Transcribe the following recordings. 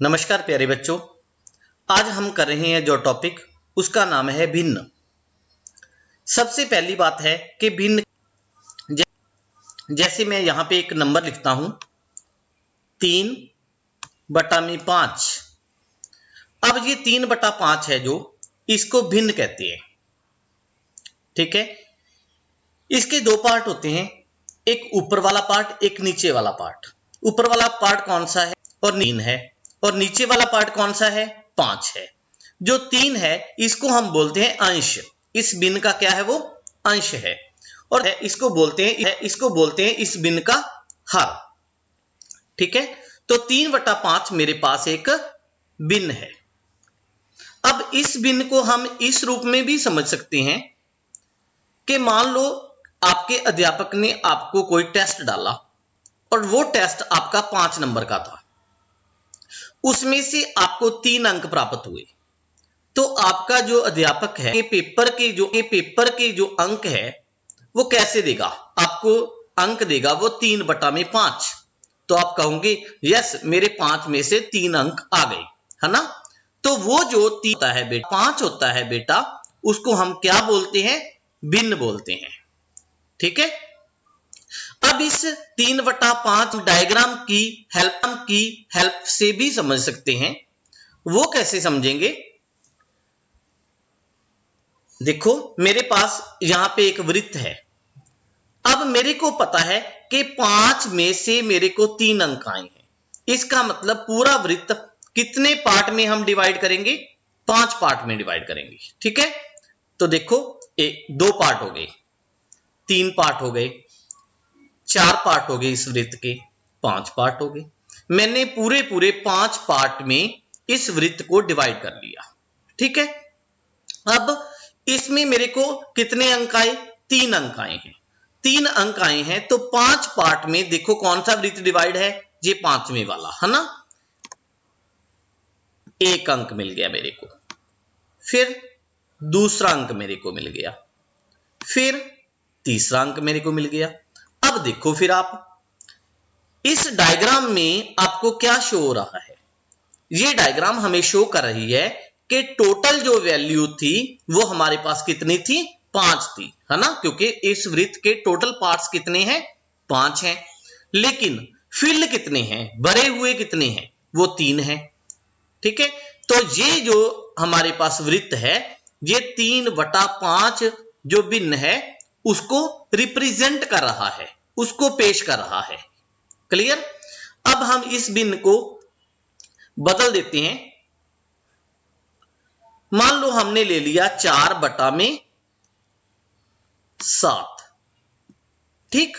नमस्कार प्यारे बच्चों। आज हम कर रहे हैं जो टॉपिक उसका नाम है भिन्न। सबसे पहली बात है कि भिन्न, जैसे मैं यहां पे एक नंबर लिखता हूं 3/5। अब ये 3/5 है जो इसको भिन्न कहते हैं। ठीक है, इसके दो पार्ट होते हैं, एक ऊपर वाला पार्ट, एक नीचे वाला पार्ट। ऊपर वाला पार्ट कौन सा है? और 3 है। और नीचे वाला पार्ट कौन सा है? 5 है। जो 3 है इसको हम बोलते हैं अंश। इस भिन्न का क्या है? वो अंश है। और इसको बोलते हैं इस भिन्न का हर। ठीक है, तो 3/5 मेरे पास एक भिन्न है। अब इस भिन्न को हम इस रूप में भी समझ सकते हैं कि मान लो आपके अध्यापक ने आपको कोई टेस्ट डाला और वो टेस्ट आपका 5 नंबर का था, उसमें से आपको 3 अंक प्राप्त हुए। तो आपका जो अध्यापक है पेपर के जो अंक है वो कैसे देगा? आपको अंक देगा वो 3/5। तो आप कहोगे यस, मेरे 5 में से 3 अंक आ गए, है ना? तो वो जो 3 होता है बेटा, 5 होता है बेटा, उसको हम क्या बोलते हैं? भिन्न बोलते हैं। ठीक है, अब इस 3/5 डायग्राम की हेल्प से भी समझ सकते हैं। वो कैसे समझेंगे? देखो, मेरे पास यहां पे एक वृत्त है। अब मेरे को पता है कि 5 में से मेरे को 3 अंक आए हैं। इसका मतलब पूरा वृत्त कितने पार्ट में हम डिवाइड करेंगे? 5 पार्ट में डिवाइड करेंगे। ठीक है, तो देखो 2 पार्ट हो गए, 3 पार्ट हो गए, 4 पार्ट हो गए, इस वृत्त के 5 पार्ट हो गए। मैंने पूरे 5 पार्ट में इस वृत्त को डिवाइड कर लिया। ठीक है, अब इसमें मेरे को कितने अंक आए? 3 अंक आए हैं। 3 अंक आए हैं तो 5 पार्ट में देखो कौन सा वृत्त डिवाइड है? ये 5वें वाला, है ना? 1 अंक मिल गया मेरे को। फिर दूसरा अंक मेरे को मिल गया, फिर तीसरा अंक मेरे को मिल गया। अब देखो, फिर आप इस डायग्राम में आपको क्या शो हो रहा है? ये डायग्राम हमें शो कर रही है कि टोटल जो वैल्यू थी वो हमारे पास कितनी थी? 5 थी, है ना? क्योंकि इस वृत्त के टोटल पार्ट्स कितने हैं? 5 हैं। लेकिन फिल कितने हैं? भरे हुए कितने हैं? वो 3 हैं। ठीक है, तो ये जो हमारे पास वृत्त है, ये 3/5 जो भिन्न है उसको रिप्रेजेंट कर रहा है, उसको पेश कर रहा है। क्लियर? अब हम इस भिन्न को बदल देते हैं। मान लो हमने ले लिया 4/7। ठीक,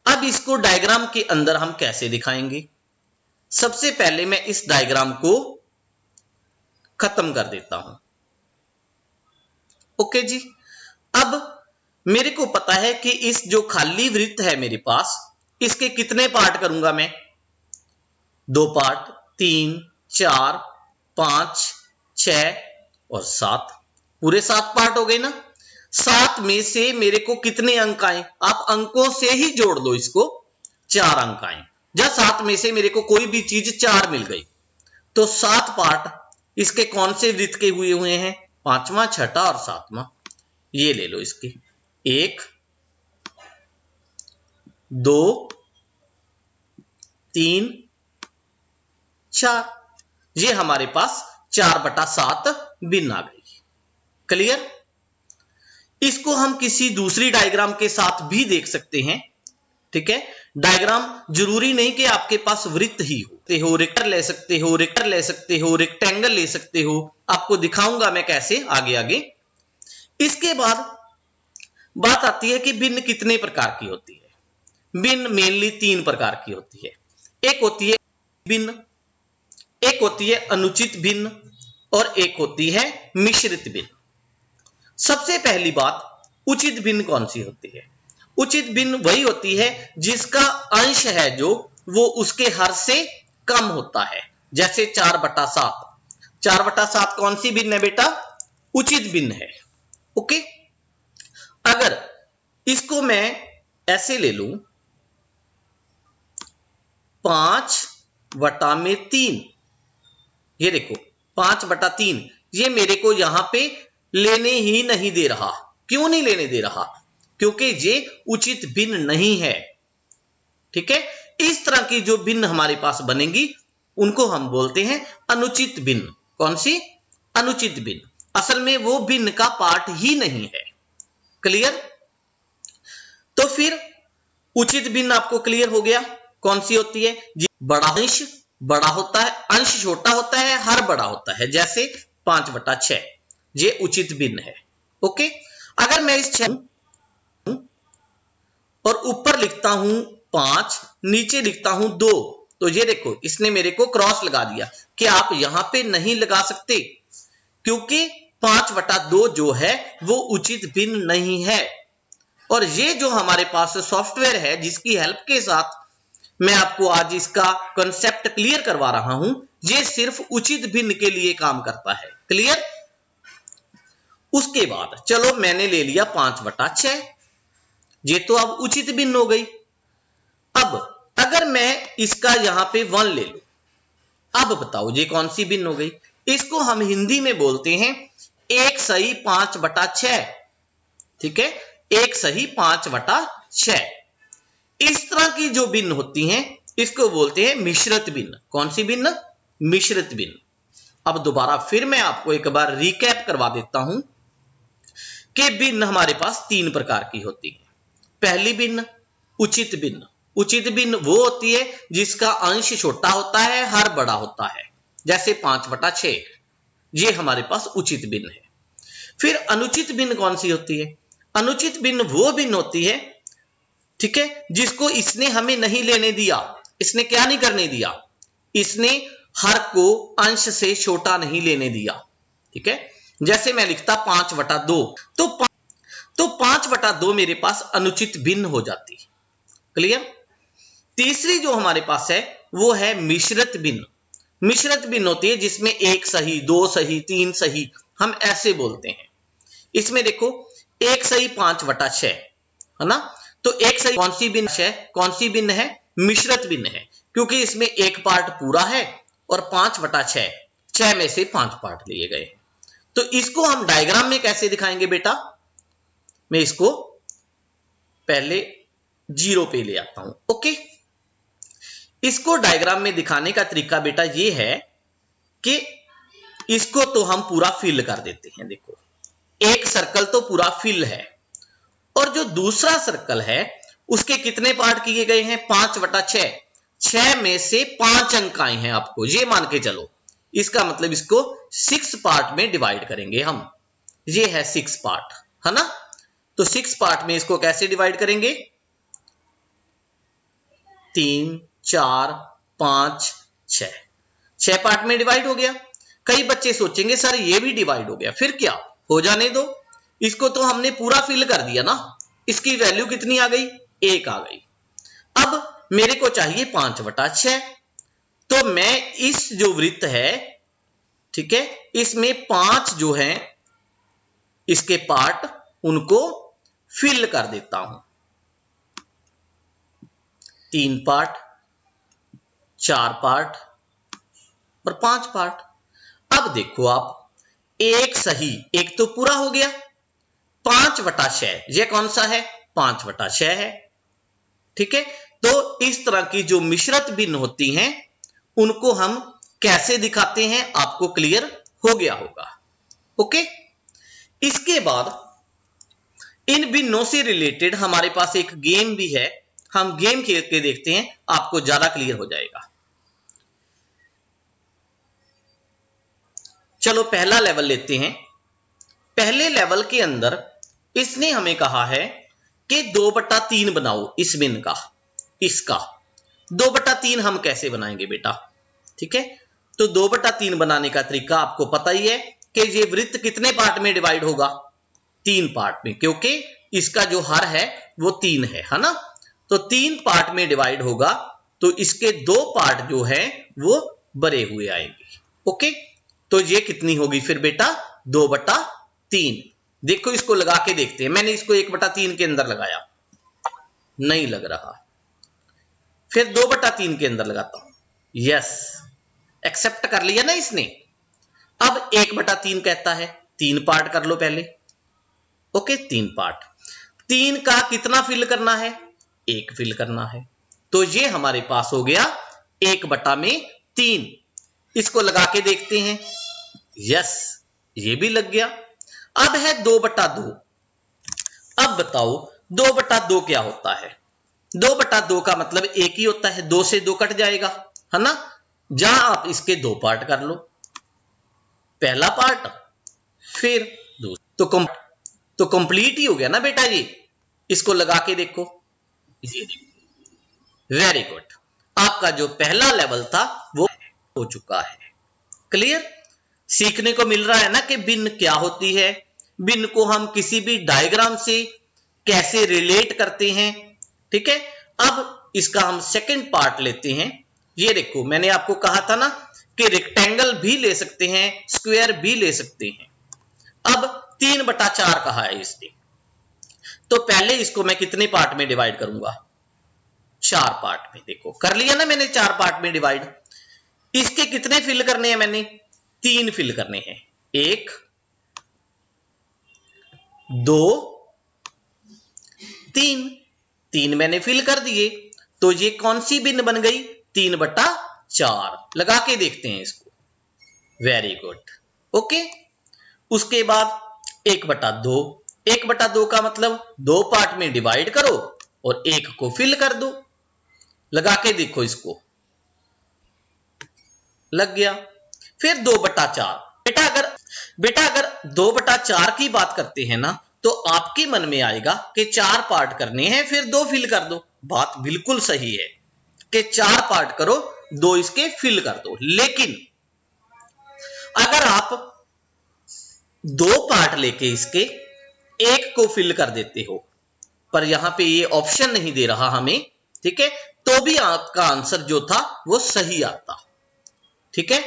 अब इसको डायग्राम के अंदर हम कैसे दिखाएंगे? सबसे पहले मैं इस डायग्राम को खत्म कर देता हूं। ओके जी, अब मेरे को पता है कि इस जो खाली वृत्त है मेरे पास, इसके कितने पार्ट करूंगा मैं? 2 पार्ट, 3, 4, 5, 6 और 7। पूरे 7 पार्ट हो गए ना? 7 में से मेरे को कितने अंक आए? आप अंकों से ही जोड़ लो इसको। 4 अंक आए। जब 7 में से मेरे को कोई भी चीज 4 मिल गई, तो 7 पार्ट इसके कौन से वृत्त के हुए हैं? 5वां, 6ठा और 7वां। ये ले लो इसके 1, 2, 3, 4। ये हमारे पास 4/7 भिन्न आ गई। क्लियर? इसको हम किसी दूसरी डायग्राम के साथ भी देख सकते हैं। ठीक है, डायग्राम जरूरी नहीं कि आपके पास वृत्त ही हो, रेक्टर ले सकते हो, रेक्टेंगल ले सकते हो। आपको दिखाऊंगा मैं कैसे आगे। इसके बाद बात आती है कि भिन्न कितने प्रकार की होती है। भिन्न मेनली 3 प्रकार की होती है। एक होती है भिन्न, एक होती है अनुचित भिन्न और एक होती है मिश्रित भिन्न। सबसे पहली बात, उचित भिन्न कौन सी होती है? उचित भिन्न वही होती है जिसका अंश है जो वो उसके हर से कम होता है। जैसे 4/7। 4/7 कौन सी भिन्न है बेटा? उचित भिन्न है। ओके, अगर इसको मैं ऐसे ले लूं 5/3, ये देखो 5/3 ये मेरे को यहां पे लेने ही नहीं दे रहा। क्यों नहीं लेने दे रहा? क्योंकि ये उचित भिन्न नहीं है। ठीक है, इस तरह की जो भिन्न हमारे पास बनेंगी उनको हम बोलते हैं अनुचित भिन्न। कौन सी? अनुचित भिन्न। असल में वो भिन्न का पार्ट ही नहीं है। क्लियर? तो फिर उचित भिन्न आपको क्लियर हो गया कौन सी होती है? बड़ा अंश बड़ा होता है, अंश छोटा होता है, हर बड़ा होता है, जैसे 5/6 ये उचित भिन्न है। ओके, अगर मैं इस 6 और ऊपर लिखता हूं 5, नीचे लिखता हूं 2, तो ये देखो इसने मेरे को क्रॉस लगा दिया कि आप यहां पे नहीं लगा सकते क्योंकि 5/2 जो है वो उचित भिन्न नहीं है। और ये जो हमारे पास सॉफ्टवेयर है जिसकी हेल्प के साथ मैं आपको आज इसका कॉन्सेप्ट क्लियर करवा रहा हूं, ये सिर्फ उचित भिन्न के लिए काम करता है। क्लियर? उसके बाद चलो मैंने ले लिया 5/6, ये तो अब उचित भिन्न हो गई। अब अगर मैं इसका यहां पे 1 ले लूं, अब बताओ ये कौन सी भिन्न हो गई? इसको हम हिंदी में बोलते हैं 1 सही 5/6। ठीक है, 1 सही 5/6। इस तरह की जो भिन्न होती हैं इसको बोलते हैं मिश्रित भिन्न। कौन सी भिन्न? मिश्रित भिन्न। अब दोबारा फिर मैं आपको एक बार रिकैप करवा देता हूं कि भिन्न हमारे पास 3 प्रकार की होती है। पहली भिन्न उचित भिन्न। उचित भिन्न वो होती है जिसका अंश छोटा होता है, हर बड़ा होता है, जैसे 5/6 ये हमारे पास उचित भिन्न है। फिर अनुचित भिन्न कौन सी होती है? अनुचित भिन्न वो भिन्न होती है, ठीक है, जिसको इसने हमें नहीं लेने दिया। इसने क्या नहीं करने दिया? इसने हर को अंश से छोटा नहीं लेने दिया। ठीक है, जैसे मैं लिखता 5/2 तो 5/2 मेरे पास अनुचित भिन्न हो जाती। क्लियर? तीसरी जो हमारे पास है वो है मिश्रित भिन्न। मिश्रित भिन्न होती है जिसमें 1 सही 2 सही 3 सही हम ऐसे बोलते हैं। इसमें देखो 1 सही 5/6 है ना, तो 1 सही कौन सी भिन्न है? कौन सी भिन्न है? मिश्रित भिन्न है, क्योंकि इसमें एक पार्ट पूरा है और 5/6 6 में से 5 पार्ट लिए गए हैं। तो इसको हम डायग्राम में कैसे दिखाएंगे बेटा? मैं इसको पहले 0 पे ले आता हूं। ओके, इसको डायग्राम में दिखाने का तरीका बेटा ये है कि इसको तो हम पूरा फिल कर देते हैं। देखो एक सर्कल तो पूरा फिल है और जो दूसरा सर्कल है उसके कितने पार्ट किए गए हैं? 5/6। 6 में से 5 अंक आए हैं आपको, ये मान के चलो। इसका मतलब इसको 6 पार्ट में डिवाइड करेंगे हम। ये है 6 पार्ट, है ना? तो 6 पार्ट में इसको कैसे डिवाइड करेंगे? 3 4 5 6 6 पार्ट में डिवाइड हो गया। कई बच्चे सोचेंगे सर ये भी डिवाइड हो गया, फिर क्या? हो जाने दो, इसको तो हमने पूरा फिल कर दिया ना। इसकी वैल्यू कितनी आ गई? 1 आ गई। अब मेरे को चाहिए 5/6, तो मैं इस जो वृत्त है, ठीक है, इसमें 5 जो है इसके पार्ट उनको फिल कर देता हूं। 3 पार्ट 4 पार्ट और 5 पार्ट। अब देखो आप, 1 सही, एक तो पूरा हो गया। 5/6 ये कौन सा है? 5/6 है। ठीक है, तो इस तरह की जो मिश्रित भिन्न होती हैं उनको हम कैसे दिखाते हैं आपको क्लियर हो गया होगा। ओके, इसके बाद इन भिन्नों से रिलेटेड हमारे पास एक गेम भी है, हम गेम खेल के देखते हैं, आपको ज्यादा क्लियर हो जाएगा। चलो पहला लेवल लेते हैं। पहले लेवल के अंदर इसने हमें कहा है कि 2/3 बनाओ इस भिन्न का, इसका 2/3 हम कैसे बनाएंगे बेटा? ठीक है, तो 2/3 बनाने का तरीका आपको पता ही है कि ये वृत्त कितने पार्ट में डिवाइड होगा? 3 पार्ट में, क्योंकि इसका जो हर है वो 3 है ना? तो 3 पार्ट में डिवाइड होगा, तो इसके 2 पार्ट जो है वो बरे हुए आएंगे। ओके, तो ये कितनी होगी फिर बेटा? 2/3। देखो इसको लगा के देखते हैं। मैंने इसको 1/3 के अंदर लगाया, नहीं लग रहा। फिर 2/3 के अंदर लगाता हूं। यस, एक्सेप्ट कर लिया ना इसने। अब 1/3 कहता है, 3 पार्ट कर लो पहले। Okay, 3 part. 3 का कितना फिल करना है? 1 फिल करना है। तो ये हमारे पास हो गया 1/3। इसको लगा के देखते हैं। यस, ये भी लग गया। अब है 2/2। अब बताओ 2/2 क्या होता है? 2/2 का मतलब एक ही होता है, 2 से 2 कट जाएगा, है ना। जहां आप इसके 2 पार्ट कर लो, पहला पार्ट फिर दूसरा, तो कंप्लीट ही हो गया ना बेटा ये। इसको लगा के देखो, वेरी गुड। आपका जो पहला लेवल था वो हो चुका है। क्लियर? सीखने को मिल रहा है ना कि बिन क्या होती है, बिन को हम किसी भी डायग्राम से कैसे रिलेट करते हैं। ठीक है, अब इसका हम सेकंड पार्ट लेते हैं। ये देखो, मैंने आपको कहा था ना कि रेक्टेंगल भी ले सकते हैं, स्क्वायर भी ले सकते हैं। अब 3/4 कहा है इसने, तो पहले इसको मैं कितने पार्ट में डिवाइड करूंगा? 4 पार्ट में। देखो, कर लिया ना मैंने 4 पार्ट में डिवाइड। इसके कितने फिल करने हैं मैंने? 3 फिल करने हैं। 1 2 3। 3 मैंने फिल कर दिए, तो ये कौन सी बिन बन गई? 3/4। लगा के देखते हैं इसको। Very good. ओके, उसके बाद 1/2। 1/2 का मतलब 2 पार्ट में डिवाइड करो और 1 को फिल कर दो। लगा के देखो इसको, लग गया। फिर 2/4। बेटा अगर 2/4 की बात करते हैं ना, तो आपके मन में आएगा कि 4 पार्ट करने हैं, फिर 2 फिल कर दो। बात बिल्कुल सही है कि 4 पार्ट करो, 2 इसके फिल कर दो। लेकिन अगर आप 2 पार्ट लेके इसके 1 को फिल कर देते हो, पर यहां पे ये ऑप्शन नहीं दे रहा हमें, ठीक है, तो भी आपका आंसर जो था वो सही आता। ठीक है,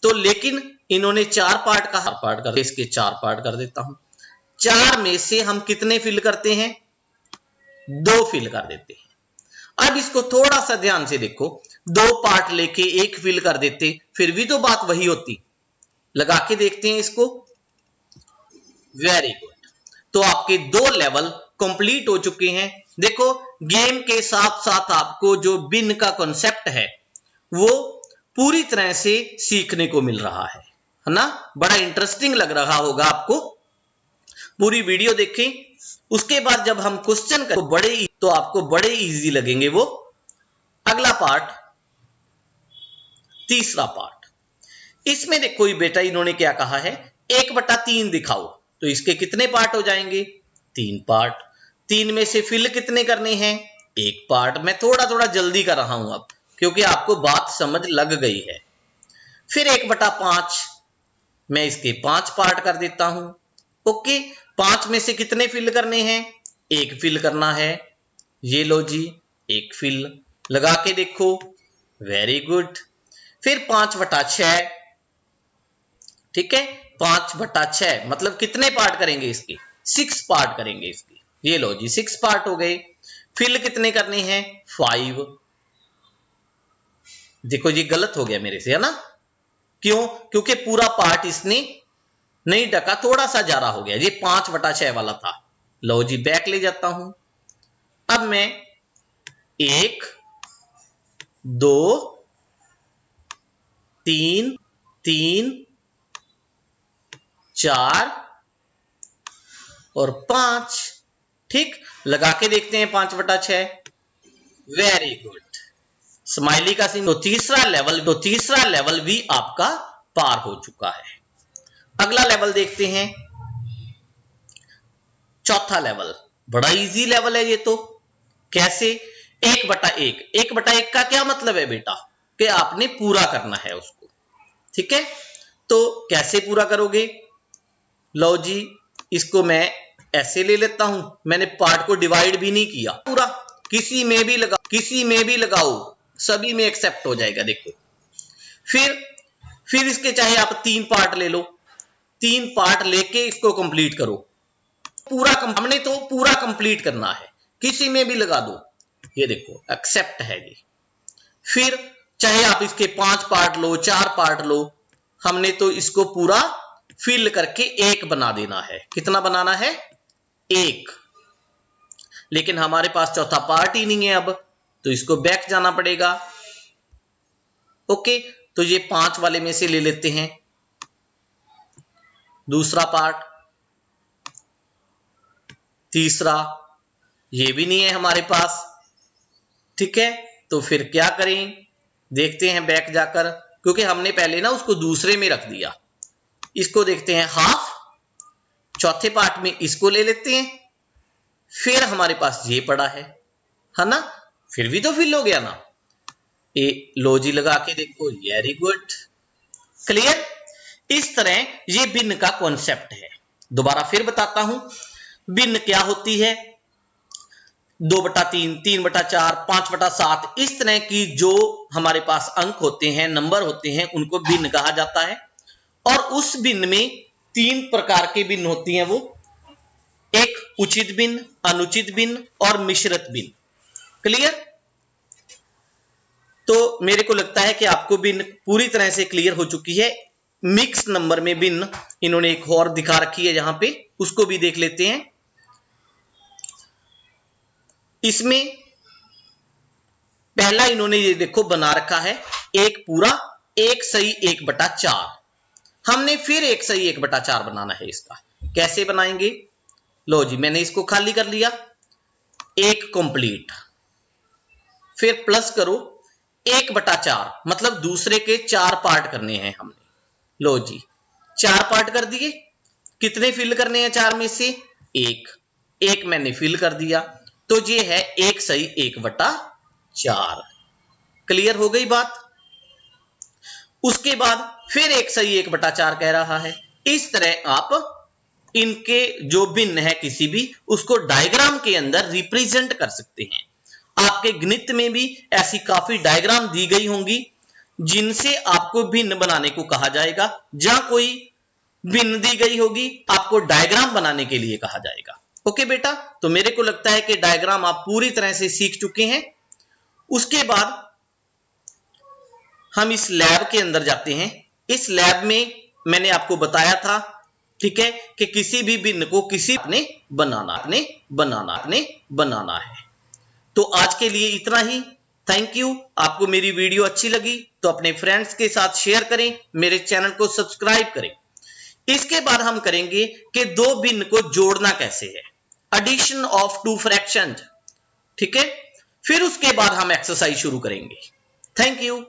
तो लेकिन इन्होंने 4 पार्ट का पार्ट कर, इसके 4 पार्ट कर देता हूं। 4 में से हम कितने फिल करते हैं? 2 फिल कर देते हैं। अब इसको थोड़ा सा ध्यान से देखो, 2 पार्ट लेके 1 फिल कर देते, फिर भी तो बात वही होती। लगा के देखते हैं इसको। Very good. तो आपके 2 लेवल कंप्लीट हो चुके हैं। देखो, गेम के साथ साथ आपको जो बिन का कॉन्सेप्ट है वो पूरी तरह से सीखने को मिल रहा है ना। बड़ा इंटरेस्टिंग लग रहा होगा आपको। पूरी वीडियो देखें, उसके बाद जब हम क्वेश्चन करें तो आपको बड़े इजी लगेंगे वो। अगला पार्ट, तीसरा पार्ट। इसमें देखो बेटा, इन्होंने क्या कहा है? 1/3 दिखाओ। तो इसके कितने पार्ट हो जाएंगे? 3 पार्ट। 3 में से फिल कितने करने हैं? 1 पार्ट। मैं थोड़ा थोड़ा जल्दी कर रहा हूं अब, क्योंकि आपको बात समझ लग गई है। फिर 1/5, मैं इसके 5 पार्ट कर देता हूं। ओके, 5 में से कितने फिल करने हैं? 1 फिल करना है। ये लो जी, 1 फिल। लगा के देखो। Very good. फिर 5/6। ठीक है, 5/6 मतलब कितने पार्ट करेंगे इसके? 6 पार्ट करेंगे इसके। ये लो जी, 6 पार्ट हो गए। फिल कितने करने हैं? 5। देखो, ये गलत हो गया मेरे से, है ना। क्यों? क्योंकि पूरा पार्ट इसने नहीं ढका, थोड़ा सा ज्यादा हो गया। ये 5/6 वाला था। लो जी, बैक ले जाता हूं। अब मैं 1 2 3 3 4 और 5। ठीक, लगा के देखते हैं 5/6। Very good. स्माइली का सीन। तो तीसरा लेवल भी आपका पार हो चुका है। अगला लेवल देखते हैं, चौथा लेवल। बड़ा इजी लेवल है ये तो। कैसे? 1/1। 1/1 का क्या मतलब है बेटा? कि आपने पूरा करना है उसको। ठीक है, तो कैसे पूरा करोगे? लो जी, इसको मैं ऐसे ले लेता हूं। मैंने पार्ट को डिवाइड भी नहीं किया पूरा। किसी में भी लगाओ, सभी में एक्सेप्ट हो जाएगा। देखो, फिर इसके चाहे आप 3 पार्ट ले लो। 3 पार्ट लेके इसको कंप्लीट करो। हमने तो पूरा कंप्लीट करना है, किसी में भी लगा दो। ये देखो, एक्सेप्ट है ये। फिर चाहे आप इसके 5 पार्ट लो, 4 पार्ट लो, हमने तो इसको पूरा फिल करके 1 बना देना है। कितना बनाना है? 1। लेकिन हमारे पास चौथा पार्ट ही नहीं है अब, तो इसको बैक जाना पड़ेगा। ओके, तो ये 5 वाले में से ले लेते हैं दूसरा पार्ट, तीसरा, ये भी नहीं है हमारे पास। ठीक है, तो फिर क्या करें, देखते हैं बैक जाकर, क्योंकि हमने पहले ना उसको दूसरे में रख दिया। इसको देखते हैं हाफ, चौथे पार्ट में इसको ले लेते हैं, फिर हमारे पास ये पड़ा है ना, फिर भी तो फिल हो गया ना। ए लो जी लगा के देखो, वेरी गुड, क्लियर। इस तरह ये भिन्न का कॉन्सेप्ट है। दोबारा फिर बताता हूं, भिन्न क्या होती है, 2/3, 3/4, 5/7, इस तरह की जो हमारे पास अंक होते हैं, नंबर होते हैं, उनको भिन्न कहा जाता है। और उस भिन्न में 3 प्रकार के भिन्न होती हैं वो, एक उचित भिन्न, अनुचित भिन्न और मिश्रित भिन्न। क्लियर। तो मेरे को लगता है कि आपको भिन्न पूरी तरह से क्लियर हो चुकी है। मिक्स नंबर में भिन्न इन्होंने एक और दिखा रखी है यहां पे, उसको भी देख लेते हैं। इसमें पहला इन्होंने ये देखो बना रखा है, एक पूरा 1 सही 1/4। हमने फिर 1 सही 1/4 बनाना है। इसका कैसे बनाएंगे? लो जी, मैंने इसको खाली कर लिया, 1 कंप्लीट, फिर प्लस करो 1/4, मतलब दूसरे के 4 पार्ट करने हैं हमने। लो जी, 4 पार्ट कर दिए। कितने फिल करने हैं 4 में से? 1 मैंने फिल कर दिया, तो ये है 1 सही 1/4। क्लियर हो गई बात। उसके बाद फिर 1 सही 1/4 कह रहा है। इस तरह आप इनके जो भिन्न है किसी भी, उसको डायग्राम के अंदर रिप्रेजेंट कर सकते हैं। आपके गणित में भी ऐसी काफी डायग्राम दी गई होंगी जिनसे आपको भिन्न बनाने को कहा जाएगा। जहां कोई भिन्न दी गई होगी, आपको डायग्राम बनाने के लिए कहा जाएगा। ओके बेटा, तो मेरे को लगता है कि डायग्राम आप पूरी तरह से सीख चुके हैं। उसके बाद हम इस लैब के अंदर जाते हैं। इस लैब में मैंने आपको बताया था, ठीक है, कि किसी भी भिन्न को किसी ने बनाना है। तो आज के लिए इतना ही। Thank you. आपको मेरी वीडियो अच्छी लगी तो अपने फ्रेंड्स के साथ शेयर करें, मेरे चैनल को सब्सक्राइब करें। इसके बाद हम करेंगे कि 2 भिन्न को जोड़ना कैसे है, एडिशन ऑफ 2 फ्रैक्शंस। ठीक है, फिर उसके बाद हम एक्सरसाइज शुरू करेंगे। Thank you.